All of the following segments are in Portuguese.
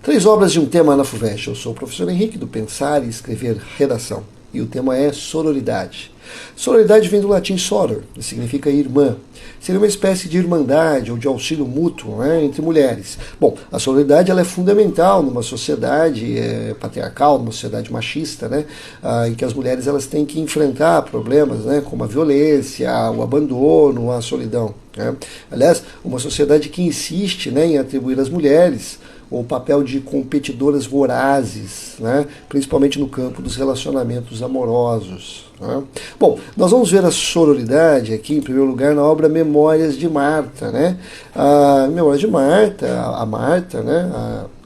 Três obras de um tema na FUVEST. Eu sou o professor Henrique, do Pensar e Escrever Redação. E o tema é sororidade. Sororidade vem do latim soror, que significa irmã. Seria uma espécie de irmandade ou de auxílio mútuo, né, entre mulheres. Bom, a sororidade ela é fundamental numa sociedade patriarcal, numa sociedade machista, né, em que as mulheres elas têm que enfrentar problemas, né, como a violência, o abandono, a solidão. Né. Aliás, uma sociedade que insiste, né, em atribuir às mulheres o papel de competidoras vorazes, né, principalmente no campo dos relacionamentos amorosos. Né. Bom, nós vamos ver a sororidade aqui, em primeiro lugar, na obra Memórias de Marta. Né. Memórias de Marta, a Marta, né,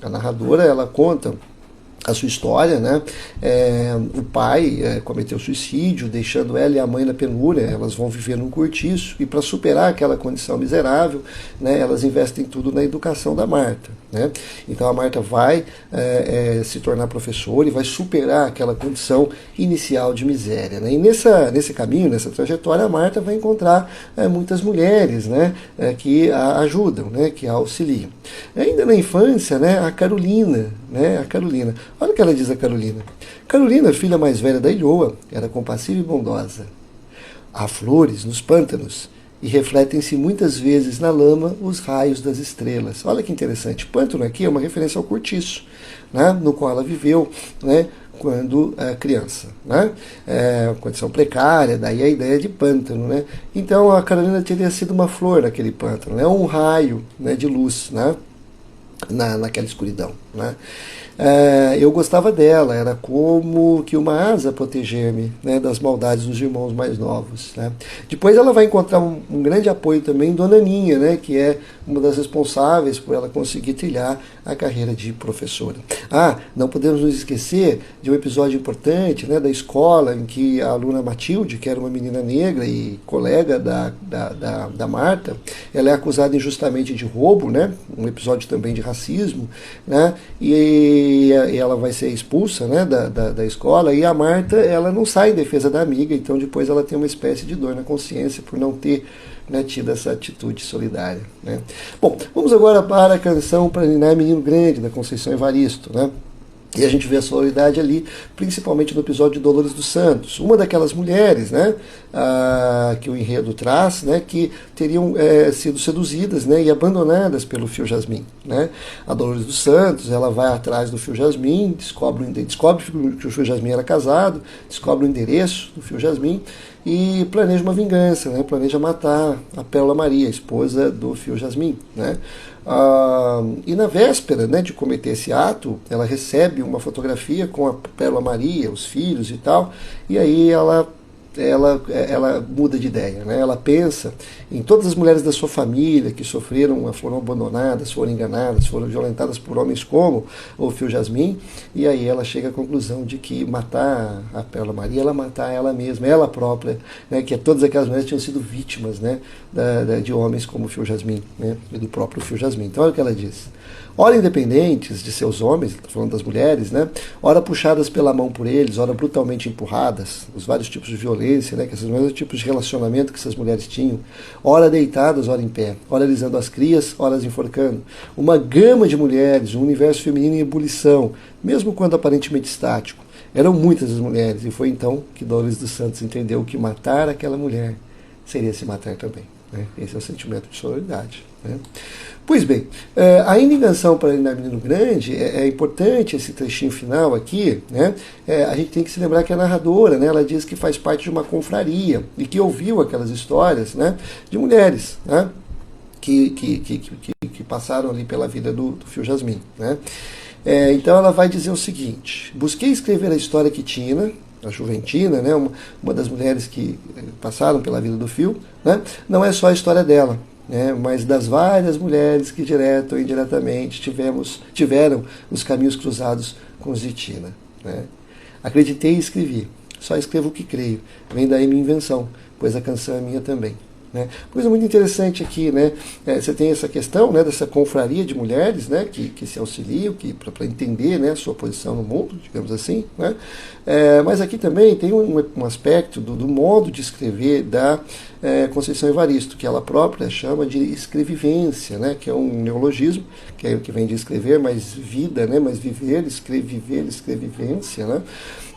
a narradora, ela conta a sua história, né? O pai cometeu suicídio, deixando ela e a mãe na penúria. Elas vão viver num cortiço e para superar aquela condição miserável, né, elas investem tudo na educação da Marta. Né? Então a Marta vai se tornar professora e vai superar aquela condição inicial de miséria. Né? E nesse caminho, nessa trajetória, a Marta vai encontrar muitas mulheres, né, que a ajudam, né, que a auxiliam. Ainda na infância, né, a Carolina, olha o que ela diz a Carolina. Carolina, filha mais velha da Ilhoa, era compassiva e bondosa. Há flores nos pântanos e refletem-se muitas vezes na lama os raios das estrelas. Olha que interessante. Pântano aqui é uma referência ao cortiço, né, no qual ela viveu, né, quando criança. Né? Condição precária, daí a ideia de pântano. Né? Então a Carolina teria sido uma flor naquele pântano, né, um raio, né, de luz, né, naquela escuridão. Né? Eu gostava dela, era como que uma asa proteger-me, né, das maldades dos irmãos mais novos. Né? Depois ela vai encontrar um grande apoio também em Dona Ninha, né, que é uma das responsáveis por ela conseguir trilhar a carreira de professora. Não podemos nos esquecer de um episódio importante, né, da escola, em que a aluna Matilde, que era uma menina negra e colega da Marta, ela é acusada injustamente de roubo, né, um episódio também de racismo, né, e ela vai ser expulsa, né, da escola, e a Marta ela não sai em defesa da amiga, então depois ela tem uma espécie de dor na consciência por não ter, né, tido essa atitude solidária. Né. Bom, vamos agora para a canção Para Ninar Menino Grande, da Conceição Evaristo. Né. E a gente vê a sororidade ali, principalmente no episódio de Dolores dos Santos. Uma daquelas mulheres, né, que o enredo traz, né, que teriam sido seduzidas, né, e abandonadas pelo Fio Jasmin. Né. A Dolores dos Santos, ela vai atrás do Fio Jasmin, descobre que o Fio Jasmin era casado, descobre o endereço do Fio Jasmin e planeja uma vingança, né, planeja matar a Pérola Maria, esposa do Fio Jasmin. Né. E na véspera, né, de cometer esse ato, ela recebe uma fotografia com a Pérola Maria, os filhos e tal, e aí ela muda de ideia, né? Ela pensa em todas as mulheres da sua família que sofreram, foram abandonadas, foram enganadas, foram violentadas por homens como o Fio Jasmin, e aí ela chega à conclusão de que matar a Pérola Maria, ela matar ela mesma, ela própria, né? Que todas aquelas mulheres tinham sido vítimas, né, de homens como o Fio Jasmin, né? E do próprio Fio Jasmin. Então olha o que ela diz. Ora independentes de seus homens, estou falando das mulheres, né? Ora puxadas pela mão por eles, ora brutalmente empurradas, os vários tipos de violência, né? Que esses vários tipos de relacionamento que essas mulheres tinham, ora deitadas, ora em pé, ora alisando as crias, ora as enforcando. Uma gama de mulheres, um universo feminino em ebulição, mesmo quando aparentemente estático. Eram muitas as mulheres, e foi então que Dolores dos Santos entendeu que matar aquela mulher seria se matar também. Né? Esse é o sentimento de sororidade. Né? Pois bem, ainda em Canção Para Ninar Menino Grande, é importante esse trechinho final aqui, né? A gente tem que se lembrar que a narradora, né, ela diz que faz parte de uma confraria e que ouviu aquelas histórias, né, de mulheres, né, que passaram ali pela vida do Fio Jasmin. Né? Então ela vai dizer o seguinte: busquei escrever a história quitina, a Juventina, né, uma das mulheres que passaram pela vida do Fio, né, não é só a história dela, né, mas das várias mulheres que direto ou indiretamente tiveram os caminhos cruzados com Zitina. Né. Acreditei e escrevi, só escrevo o que creio, vem daí minha invenção, pois a canção é minha também. Né? Coisa muito interessante aqui, né? Você tem essa questão, né, dessa confraria de mulheres, né, que se auxiliam para entender, né, a sua posição no mundo, digamos assim. Né? Mas aqui também tem um aspecto do modo de escrever da Conceição Evaristo, que ela própria chama de escrevivência, né, que é um neologismo, que vem de escrever, mais vida, né, mais viver, escrevivência, né?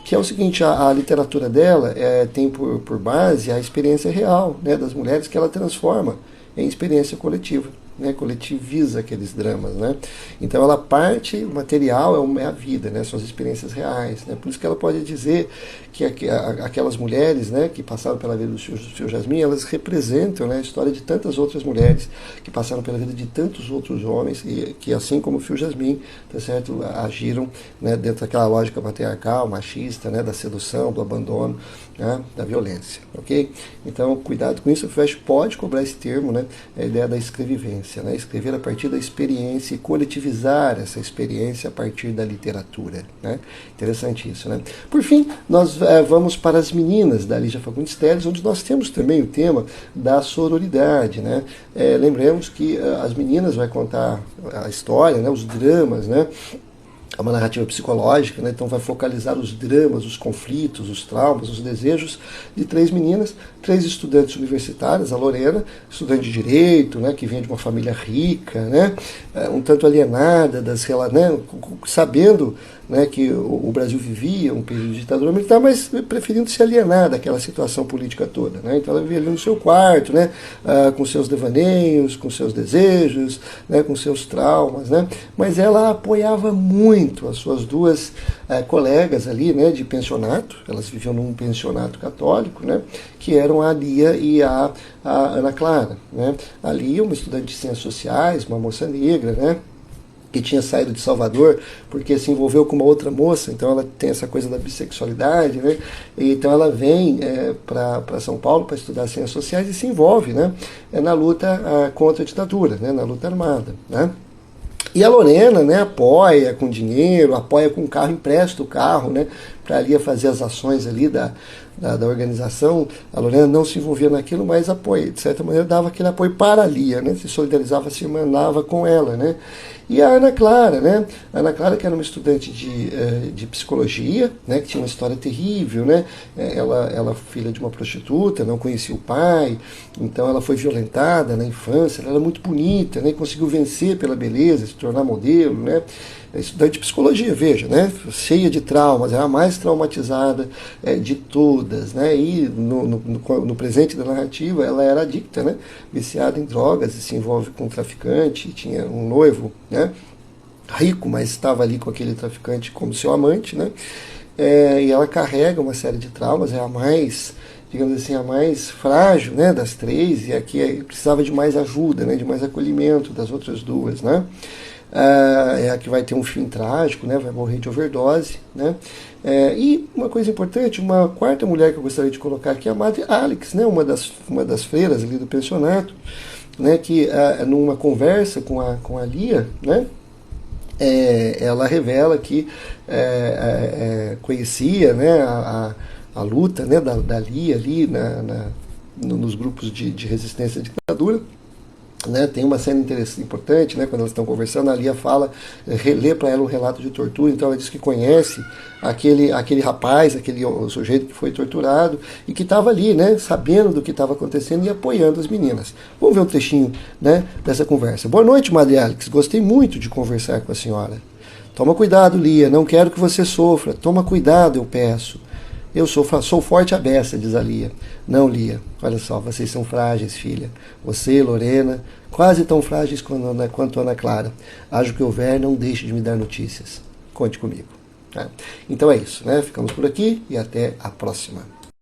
Que é o seguinte, a literatura dela tem por base a experiência real, né, das mulheres, que ela transforma em experiência coletiva, né, coletiviza aqueles dramas. Né? Então ela parte, o material é a vida, né, são as experiências reais. Né? Por isso que ela pode dizer que aquelas mulheres, né, que passaram pela vida do Fio Jasmin, elas representam, né, a história de tantas outras mulheres que passaram pela vida de tantos outros homens e que, assim como o Fio Jasmin, tá certo, agiram, né, dentro daquela lógica patriarcal, machista, né, da sedução, do abandono, né, da violência. Ok? Então, cuidado com isso. O FUVEST pode cobrar esse termo, né, a ideia da escrevivência, né, escrever a partir da experiência e coletivizar essa experiência a partir da literatura. Né? Interessante isso. Né? Por fim, nós vamos para as meninas da Lígia Fagundes Telles, onde nós temos também o tema da sororidade. Né? Lembremos que as meninas vai contar a história, né, os dramas, né? É uma narrativa psicológica, né? Então vai focalizar os dramas, os conflitos, os traumas, os desejos de 3 meninas, 3 estudantes universitárias, a Lorena, estudante de Direito, né? Que vem de uma família rica, né? Um tanto alienada, né? Sabendo, né, que o Brasil vivia um período de ditadura militar, mas preferindo se alienar daquela situação política toda. Né? Então ela vivia ali no seu quarto, né, com seus devaneios, com seus desejos, né, com seus traumas. Né? Mas ela apoiava muito as suas 2 colegas ali, né, de pensionato. Elas viviam num pensionato católico, né, que eram a Lia e a Ana Clara. Né? A Lia, uma estudante de Ciências Sociais, uma moça negra, né, que tinha saído de Salvador porque se envolveu com uma outra moça, então ela tem essa coisa da bissexualidade, né? E então ela vem para São Paulo para estudar Ciências Sociais e se envolve, né, na luta contra a ditadura, né, na luta armada. Né? E a Lorena, né, apoia com dinheiro, apoia com carro, empresta o carro, né, para ali fazer as ações ali da organização. A Lorena não se envolvia naquilo, mas apoia, de certa maneira dava aquele apoio para a Lia, né, se solidarizava, se mandava com ela. Né? E a Ana Clara, né? A Ana Clara, que era uma estudante de psicologia, né? Que tinha uma história terrível, né? Ela filha de uma prostituta, não conhecia o pai, então ela foi violentada na infância. Ela era muito bonita, né? Conseguiu vencer pela beleza, se tornar modelo, né? Estudante de psicologia, veja, né? Cheia de traumas, era a mais traumatizada de todas, né? E no presente da narrativa ela era adicta, né? Viciada em drogas e se envolve com um traficante, tinha um noivo, né, rico, mas estava ali com aquele traficante como seu amante, né? E ela carrega uma série de traumas, é a mais, digamos assim, a mais frágil, né, das 3, e aqui precisava de mais ajuda, né, de mais acolhimento das outras 2, né? É a que vai ter um fim trágico, né, vai morrer de overdose. Né? E uma coisa importante, uma 4ª mulher que eu gostaria de colocar aqui é a Madre Alex, né, uma das freiras ali do pensionato, né, que numa conversa com a Lia, né, ela revela que conhecia, né, a luta, né, da Lia ali nos grupos de resistência à ditadura. Né, tem uma cena importante, né, quando elas estão conversando, a Lia relê para ela um relato de tortura, então ela diz que conhece aquele rapaz, o sujeito que foi torturado e que estava ali, né, sabendo do que estava acontecendo e apoiando as meninas. Vamos ver um trechinho, né, dessa conversa. Boa noite, Madre Alex, gostei muito de conversar com a senhora. Toma cuidado, Lia, não quero que você sofra, toma cuidado, eu peço. Eu sou forte a beça, diz a Lia. Não, Lia, olha só, vocês são frágeis, filha. Você, Lorena, quase tão frágeis quanto Ana Clara. Haja o que houver, não deixe de me dar notícias. Conte comigo. Tá? Então é isso, né? Ficamos por aqui e até a próxima.